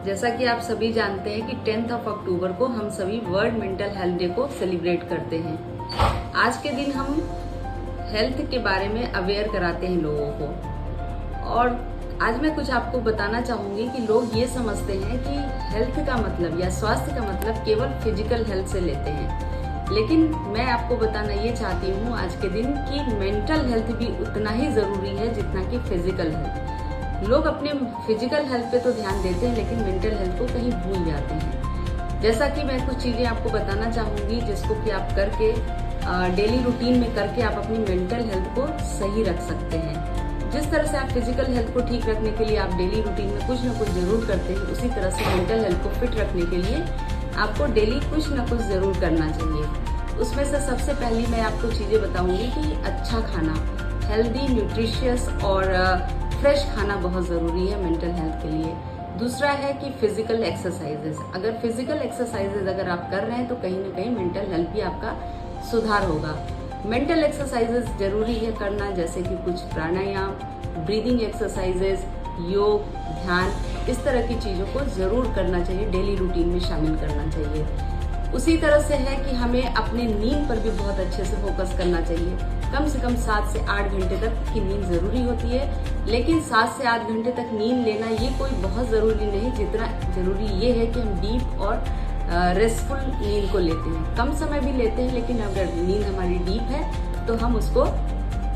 जैसा कि आप सभी जानते हैं कि 10 अक्टूबर को हम सभी वर्ल्ड मेंटल हेल्थ डे को सेलिब्रेट करते हैं। आज के दिन हम हेल्थ के बारे में अवेयर कराते हैं लोगों को। और आज मैं कुछ आपको बताना चाहूंगी कि लोग ये समझते हैं कि हेल्थ का मतलब या स्वास्थ्य का मतलब केवल फिजिकल हेल्थ से लेते हैं, लेकिन मैं आपको बताना ये चाहती हूँ आज के दिन कि मेंटल हेल्थ भी उतना ही जरूरी है जितना कि फिजिकल हेल्थ। लोग अपने फिजिकल हेल्थ पे तो ध्यान देते हैं लेकिन मेंटल हेल्थ को कहीं भूल जाते हैं। जैसा कि मैं कुछ चीजें आपको बताना चाहूंगी जिसको कि आप करके डेली रूटीन में करके आप अपनी मेंटल हेल्थ को सही रख सकते हैं। जिस तरह से आप फिजिकल हेल्थ को ठीक रखने के लिए आप डेली रूटीन में कुछ ना कुछ जरूर करते हैं, उसी तरह से मेंटल हेल्थ को फिट रखने के लिए आपको डेली कुछ ना कुछ जरूर करना चाहिए। उसमें से सबसे पहली मैं आपको चीजें बताऊंगी कि अच्छा खाना, हेल्दी, न्यूट्रिशियस और फ्रेश खाना बहुत ज़रूरी है मेंटल हेल्थ के लिए। दूसरा है कि फिजिकल एक्सरसाइजेज। अगर फिजिकल एक्सरसाइजेज अगर आप कर रहे हैं तो कहीं ना कहीं मेंटल हेल्थ भी आपका सुधार होगा। मेंटल एक्सरसाइजेज जरूरी है करना, जैसे कि कुछ प्राणायाम, ब्रीदिंग एक्सरसाइजेज, योग, ध्यान, इस तरह की चीज़ों को ज़रूर करना चाहिए, डेली रूटीन में शामिल करना चाहिए। उसी तरह से है कि हमें अपने नींद पर भी बहुत अच्छे से फोकस करना चाहिए। कम से कम 7 से 8 घंटे तक की नींद जरूरी होती है, लेकिन 7 से 8 घंटे तक नींद लेना ये कोई बहुत जरूरी नहीं, जितना जरूरी ये है कि हम डीप और रेस्टफुल नींद को लेते हैं। कम समय भी लेते हैं लेकिन अगर नींद हमारी डीप है तो हम उसको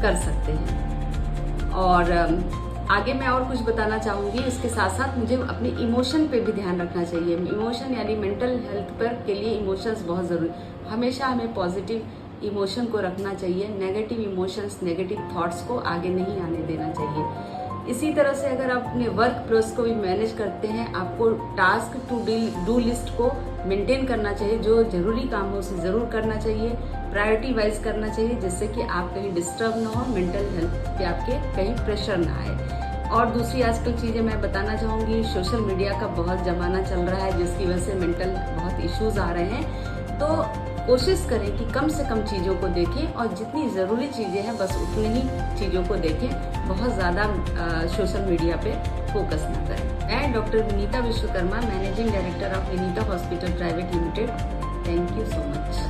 कर सकते हैं। और आगे मैं और कुछ बताना चाहूंगी। इसके साथ साथ मुझे अपने इमोशन पे भी ध्यान रखना चाहिए। इमोशन यानी मेंटल हेल्थ पर के लिए इमोशंस बहुत जरूरी। हमेशा हमें पॉजिटिव इमोशन को रखना चाहिए, नेगेटिव इमोशंस, नेगेटिव थॉट्स को आगे नहीं आने देना चाहिए। इसी तरह से अगर आप अपने वर्क प्रोसेस को भी मैनेज करते हैं, आपको टास्क टू डू लिस्ट को मेंटेन करना चाहिए। जो जरूरी काम हो उसे जरूर करना चाहिए, प्रायोरिटी वाइज करना चाहिए, जिससे कि आप कहीं डिस्टर्ब ना हो, मेंटल हेल्थ पे आपके कहीं प्रेशर ना आए। और दूसरी आजकल चीजें मैं बताना चाहूंगी, सोशल मीडिया का बहुत जमाना चल रहा है जिसकी वजह से मेंटल बहुत इश्यूज आ रहे हैं। तो कोशिश करें कि कम से कम चीज़ों को देखें और जितनी ज़रूरी चीज़ें हैं बस उतनी ही चीज़ों को देखें, बहुत ज़्यादा सोशल मीडिया पे फोकस ना करें। मैं doctor Vinita Vishwakarma, managing director of Vinita hospital private limited. Thank you so much.